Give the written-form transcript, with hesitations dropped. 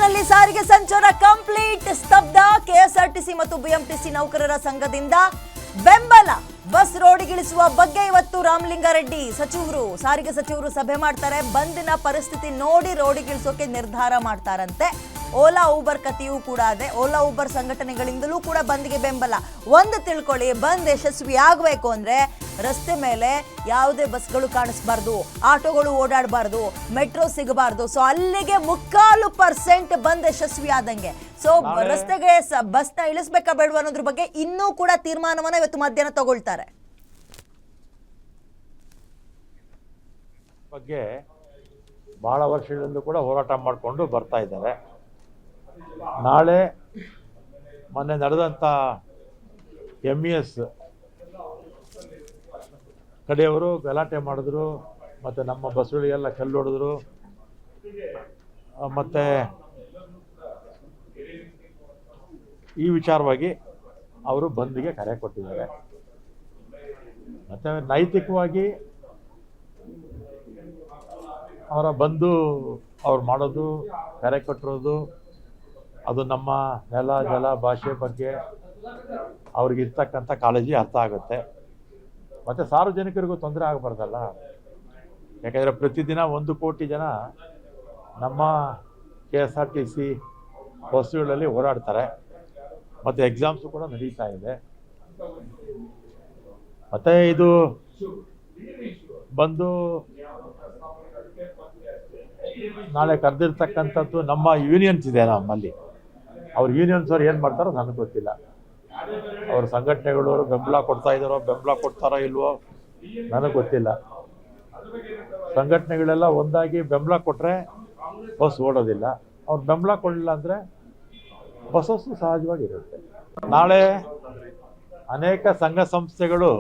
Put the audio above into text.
ಬೆಂಗಳೂರಿನಲ್ಲಿ ಸಾರಿಗೆ ಸಂಚಾರ ಕಂಪ್ಲೀಟ್ ಸ್ತಬ್ಧ. ಕೆಎಸ್ಆರ್ಟಿಸಿ ಮತ್ತು ಬಿಎಂಟಿಸಿ ನೌಕರರ ಸಂಘದಿಂದ ಬೆಂಬಲ. ಬಸ್ ರೋಡಿಗಿಳಿಸುವ ಬಗ್ಗೆ ಇವತ್ತು ರಾಮಲಿಂಗಾರೆಡ್ಡಿ ಸಾರಿಗೆ ಸಚಿವರು ಸಭೆ ಮಾಡ್ತಾರೆ. ಬಂದಿನ ಪರಿಸ್ಥಿತಿ ನೋಡಿ ರೋಡಿಗಿಳಿಸೋಕೆ ನಿರ್ಧಾರ ಮಾಡ್ತಾರಂತೆ. ಓಲಾ ಊಬರ್ ಕಥೆಯೂ ಕೂಡ ಇದೆ. ಓಲಾ ಊಬರ್ ಸಂಘಟನೆಗಳಿಂದಲೂ ಕೂಡ ಬಂದ್ಗೆ ಬೆಂಬಲ. ಒಂದು ತಿಳ್ಕೊಳ್ಳಿ, ಬಂದ್ ಯಶಸ್ವಿ ಆಗಬೇಕು ಅಂದ್ರೆ ರಸ್ತೆ ಮೇಲೆ ಯಾವುದೇ ಬಸ್ಗಳು ಕಾಣಿಸಬಾರ್ದು, ಆಟೋಗಳು ಓಡಾಡಬಾರ್ದು, ಮೆಟ್ರೋ ಸಿಗಬಾರ್ದು. ಸೊ ಅಲ್ಲಿಗೆ 3/4% ಬಂದ್ ಯಶಸ್ವಿ ಆದಂಗೆ. ಸೊ ರಸ್ತೆಗೆ ಬಸ್ನ ಇಳಿಸ್ಬೇಕಾ ಬೇಡವಾ ಅನ್ನೋದ್ರ ಬಗ್ಗೆ ಇನ್ನೂ ಕೂಡ ತೀರ್ಮಾನವನ್ನ ಇವತ್ತು ಮಧ್ಯಾಹ್ನ ತಗೊಳ್ತಾರೆ. ಬಗ್ಗೆ ಬಹಳ ವರ್ಷಗಳಿಂದ ಕೂಡ ಹೋರಾಟ ಮಾಡಿಕೊಂಡು ಬರ್ತಾ ಇದ್ದಾರೆ. ನಾಳೆ ಮೊನ್ನೆ ನಡೆದಂಥ MES ಕಡೆಯವರು ಗಲಾಟೆ ಮಾಡಿದ್ರು, ಮತ್ತು ನಮ್ಮ ಬಸ್ಗಳಿಗೆಲ್ಲ ಕಲ್ಲು ಹೊಡೆದ್ರು, ಮತ್ತು ಈ ವಿಚಾರವಾಗಿ ಅವರು ಬಂದ್ಗೆ ಕರೆ ಕೊಟ್ಟಿದ್ದಾರೆ. ಮತ್ತು ನೈತಿಕವಾಗಿ ಅವರ ಬಂದು ಅವ್ರು ಮಾಡೋದು, ಕರೆ ಕೊಟ್ಟಿರೋದು, ಅದು ನಮ್ಮ ನೆಲ ಜಲ ಭಾಷೆ ಬಗ್ಗೆ ಅವ್ರಿಗಿರ್ತಕ್ಕಂಥ ಕಾಳಜಿ ಅರ್ಥ ಆಗುತ್ತೆ. ಮತ್ತು ಸಾರ್ವಜನಿಕರಿಗೂ ತೊಂದರೆ ಆಗಬಾರ್ದಲ್ಲ. ಯಾಕೆಂದರೆ ಪ್ರತಿದಿನ 1 ಕೋಟಿ ಜನ ನಮ್ಮ KSRTC ಬಸ್ಸುಗಳಲ್ಲಿ ಓಡಾಡ್ತಾರೆ, ಮತ್ತು ಎಕ್ಸಾಮ್ಸು ಕೂಡ ನಡೀತಾ ಇದೆ. ಮತ್ತು ಇದು ಬಂದು ನಾಳೆ ಕರೆದಿರ್ತಕ್ಕಂಥದ್ದು ನಮ್ಮ ಯೂನಿಯನ್ಸ್ ಇದೆ. ನಮ್ಮಲ್ಲಿ ಅವ್ರ ಯೂನಿಯನ್ಸ್ ಅವ್ರು ಏನು ಮಾಡ್ತಾರೋ ನನಗೆ ಗೊತ್ತಿಲ್ಲ. ಅವ್ರ ಸಂಘಟನೆಗಳವರು ಬೆಂಬಲ ಕೊಡ್ತಾ ಇದ್ದಾರೋ, ಬೆಂಬಲ ಕೊಡ್ತಾರೋ ಇಲ್ವೋ ನನಗೆ ಗೊತ್ತಿಲ್ಲ. ಸಂಘಟನೆಗಳೆಲ್ಲ ಒಂದಾಗಿ ಬೆಂಬಲ ಕೊಟ್ಟರೆ ಬಸ್ ಓಡೋದಿಲ್ಲ. ಅವ್ರು ಬೆಂಬಲ ಕೊಡಲಿಲ್ಲ ಅಂದರೆ ಬಸ್ಸು ಸಹಜವಾಗಿರುತ್ತೆ. ನಾಳೆ ಅನೇಕ ಸಂಘ ಸಂಸ್ಥೆಗಳು